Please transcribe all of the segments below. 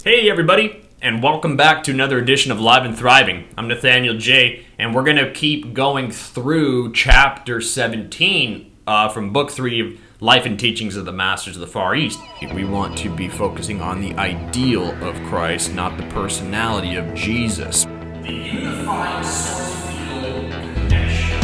Hey everybody, and welcome back to another edition of Live and Thriving. I'm Nathaniel J, and we're going to keep going through chapter 17 from book 3 of Life and Teachings of the Masters of the Far East. We want to be focusing on the ideal of Christ, not the personality of Jesus. The unifying source field connection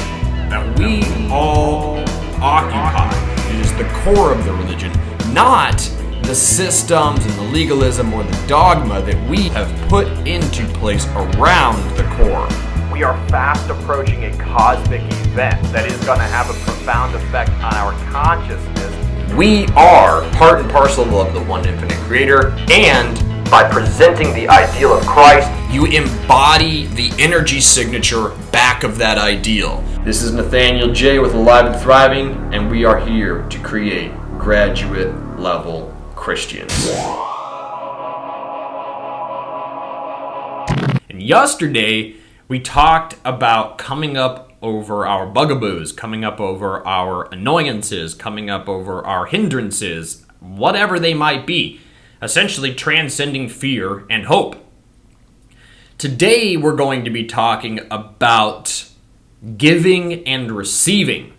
that we all occupy is the core of the religion, not the systems and the legalism or the dogma that we have put into place around the core. We are fast approaching a cosmic event that is going to have a profound effect on our consciousness. We are part and parcel of the one infinite creator, and By presenting the ideal of Christ, you embody the energy signature back of that ideal. This is Nathaniel J with Alive and Thriving, and we are here to create graduate level Christians. And yesterday, we talked about coming up over our bugaboos, coming up over our annoyances, coming up over our hindrances, whatever they might be, essentially transcending fear and hope. Today, we're going to be talking about giving and receiving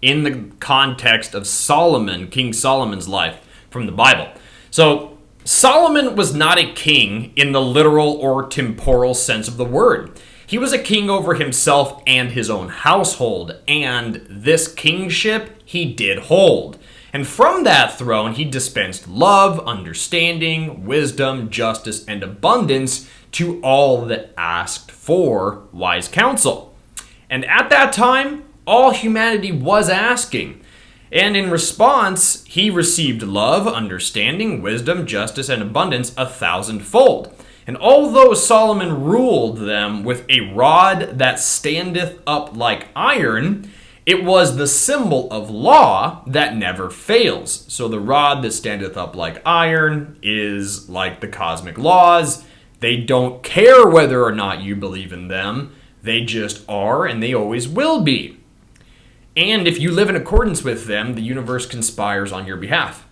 in the context of Solomon, King Solomon's life from the Bible. So, Solomon was not a king in the literal or temporal sense of the word. He was a king over himself and his own household, and this kingship he did hold. And from that throne, he dispensed love, understanding, wisdom, justice, and abundance to all that asked for wise counsel. And at that time, all humanity was asking. And in response, he received love, understanding, wisdom, justice, and abundance 1,000-fold. And although Solomon ruled them with a rod that standeth up like iron, it was the symbol of law that never fails. So the rod that standeth up like iron is like the cosmic laws. They don't care whether or not you believe in them. They just are, and they always will be. And if you live in accordance with them, the universe conspires on your behalf.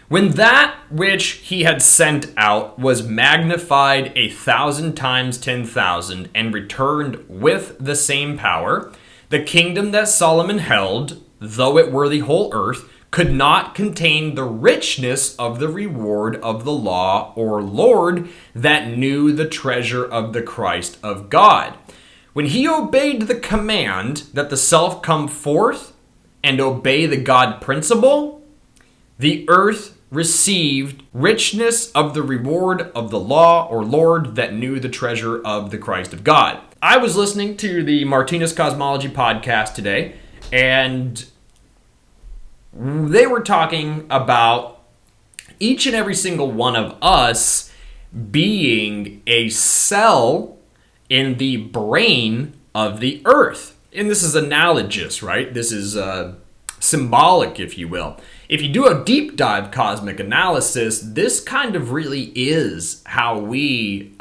When that which he had sent out was magnified 1,000 times 10,000 and returned with the same power, the kingdom that Solomon held, though it were the whole earth, could not contain the richness of the reward of the law or Lord that knew the treasure of the Christ of God. When he obeyed the command that the self come forth and obey the God principle, the earth received richness of the reward of the law or Lord that knew the treasure of the Christ of God. I was listening to the Martinez Cosmology podcast today, and they were talking about each and every single one of us being a cell in the brain of the earth. And this is analogous, right? This is symbolic, if you will. If you do a deep dive cosmic analysis, this kind of really is how we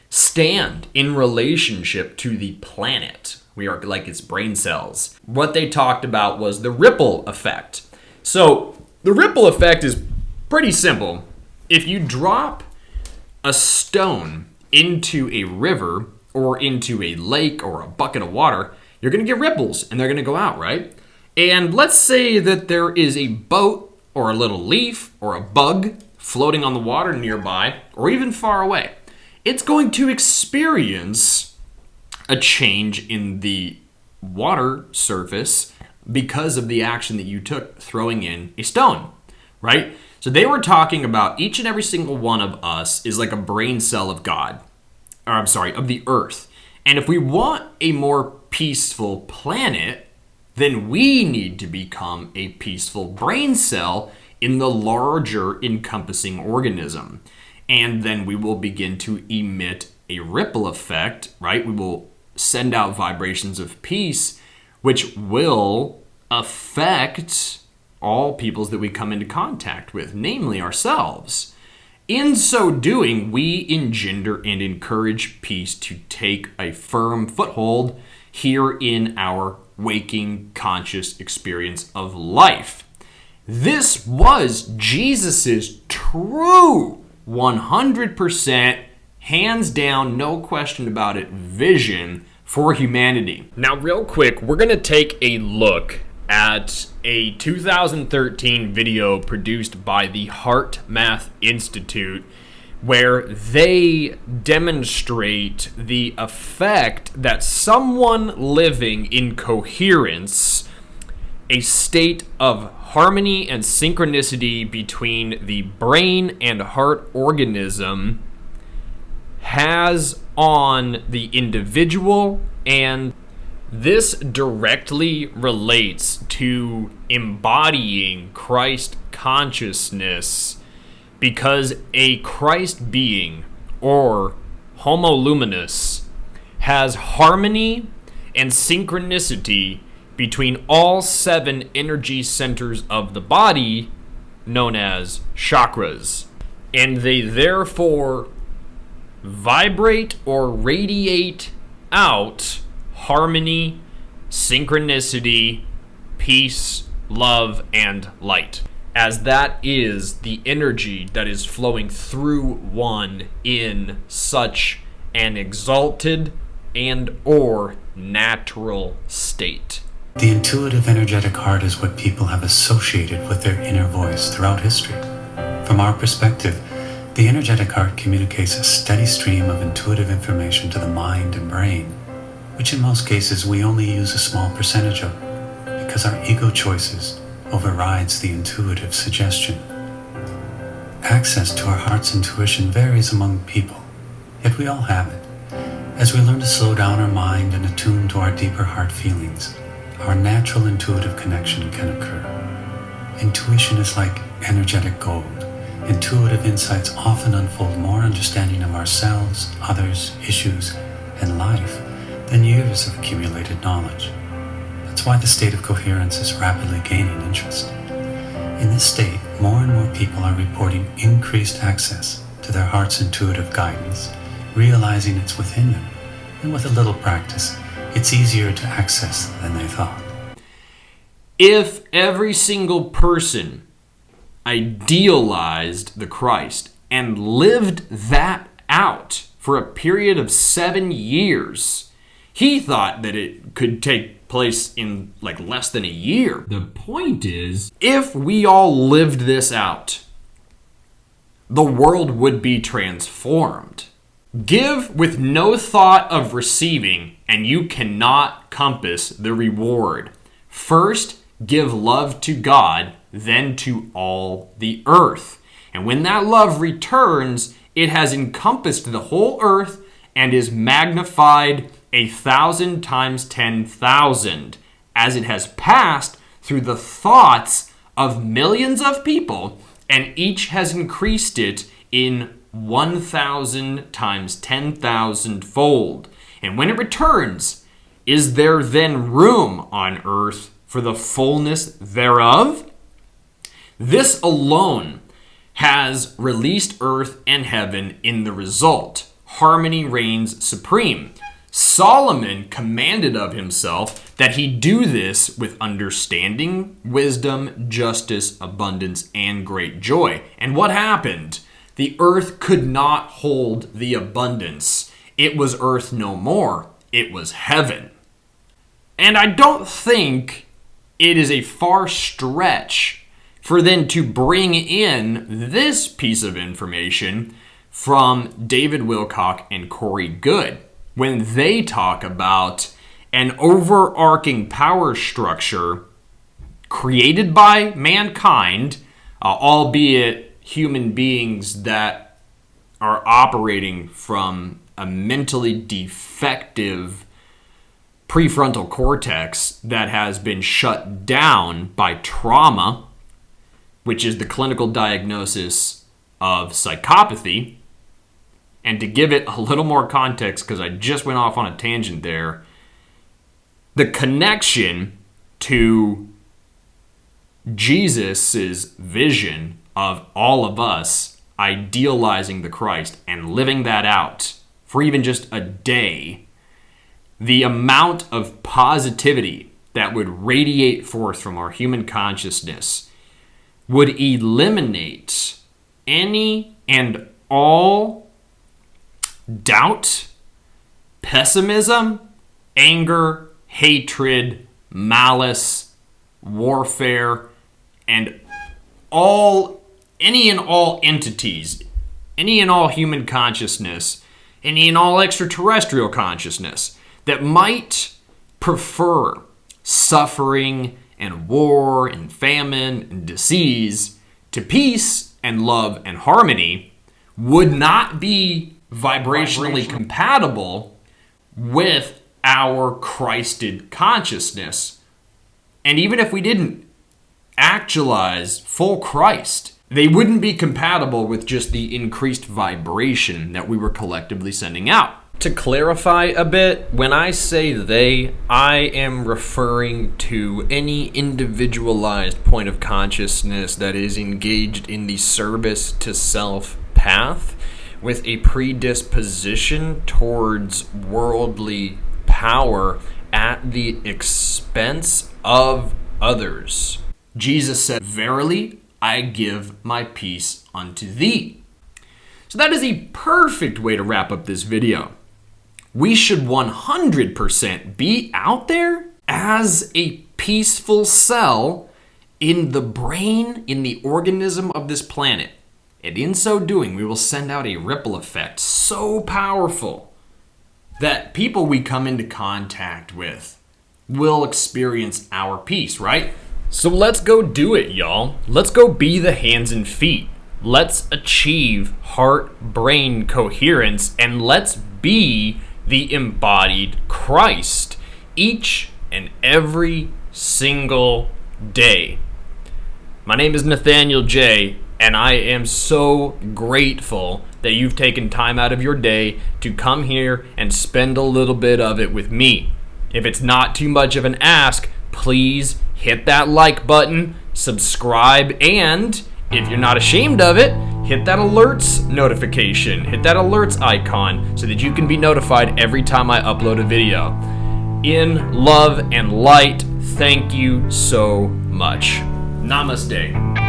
stand in relationship to the planet. We are like its brain cells. What they talked about was the ripple effect. So the ripple effect is pretty simple. If you drop a stone into a river or into a lake or a bucket of water, you're going to get ripples and they're going to go out, right? And let's say that there is a boat or a little leaf or a bug floating on the water nearby or even far away. It's going to experience a change in the water surface because of the action that you took throwing in a stone, right? So they were talking about each and every single one of us is like a brain cell of God, of the earth. And if we want a more peaceful planet, then we need to become a peaceful brain cell in the larger encompassing organism. And then we will begin to emit a ripple effect, right? We will send out vibrations of peace, which will affect all peoples that we come into contact with, namely ourselves. In so doing, we engender and encourage peace to take a firm foothold here in our waking conscious experience of life. This was Jesus's true 100%, hands down, no question about it, vision for humanity. Now, real quick, we're going to take a look at a 2013 video produced by the Heart Math Institute, where they demonstrate the effect that someone living in coherence, a state of harmony and synchronicity between the brain and heart organism, has on the individual. And this directly relates to embodying Christ consciousness, because a Christ being, or Homo luminous, has harmony and synchronicity between all 7 energy centers of the body, known as chakras. And they therefore vibrate or radiate out harmony, synchronicity, peace, love, and light, as that is the energy that is flowing through one in such an exalted and or natural state. The intuitive energetic heart is what people have associated with their inner voice throughout history. From our perspective, the energetic heart communicates a steady stream of intuitive information to the mind and brain, which in most cases we only use a small percentage of, because our ego choices overrides the intuitive suggestion. Access to our heart's intuition varies among people, yet we all have it. As we learn to slow down our mind and attune to our deeper heart feelings, our natural intuitive connection can occur. Intuition is like energetic gold. Intuitive insights often unfold more understanding of ourselves, others, issues, and life than years of accumulated knowledge. That's why the state of coherence is rapidly gaining interest. In this state, more and more people are reporting increased access to their heart's intuitive guidance, realizing it's within them, and with a little practice, it's easier to access than they thought. If every single person idealized the Christ and lived that out for a period of 7 years, he thought that it could take place in like less than a year. The point is, if we all lived this out, the world would be transformed. Give with no thought of receiving, and you cannot compass the reward. First, give love to God, then to all the earth. And when that love returns, it has encompassed the whole earth and is magnified 1,000 times 10,000, as it has passed through the thoughts of millions of people, and each has increased it in 1,000 times 10,000 fold. And when it returns, is there then room on earth for the fullness thereof? This alone has released earth and heaven in the result. Harmony reigns supreme. Solomon commanded of himself that he do this with understanding, wisdom, justice, abundance, and great joy. And what happened? The earth could not hold the abundance. It was earth no more. It was heaven. And I don't think it is a far stretch for them to bring in this piece of information from David Wilcock and Corey Good when they talk about an overarching power structure created by mankind, albeit human beings that are operating from a mentally defective prefrontal cortex that has been shut down by trauma, which is the clinical diagnosis of psychopathy. And to give it a little more context, because I just went off on a tangent there, the connection to Jesus's vision of all of us idealizing the Christ and living that out for even just a day, the amount of positivity that would radiate forth from our human consciousness would eliminate any and all doubt, pessimism, anger, hatred, malice, warfare, and any and all entities, any and all human consciousness, any and all extraterrestrial consciousness that might prefer suffering and war and famine and disease to peace and love and harmony would not be vibrationally compatible with our Christed consciousness. And even if we didn't actualize full Christ, they wouldn't be compatible with just the increased vibration that we were collectively sending out. To clarify a bit, when I say they, I am referring to any individualized point of consciousness that is engaged in the service to self path with a predisposition towards worldly power at the expense of others. Jesus said, "Verily, I give my peace unto thee." So that is a perfect way to wrap up this video. We should 100% be out there as a peaceful cell in the brain, in the organism of this planet. And in so doing, we will send out a ripple effect so powerful that people we come into contact with will experience our peace, right? So let's go do it, y'all. Let's go be the hands and feet. Let's achieve heart-brain coherence, and let's be the embodied Christ each and every single day. My name is Nathaniel J., and I am so grateful that you've taken time out of your day to come here and spend a little bit of it with me. If it's not too much of an ask, please hit that like button, subscribe, and if you're not ashamed of it, hit that alerts notification, hit that alerts icon so that you can be notified every time I upload a video. In love and light, thank you so much. Namaste.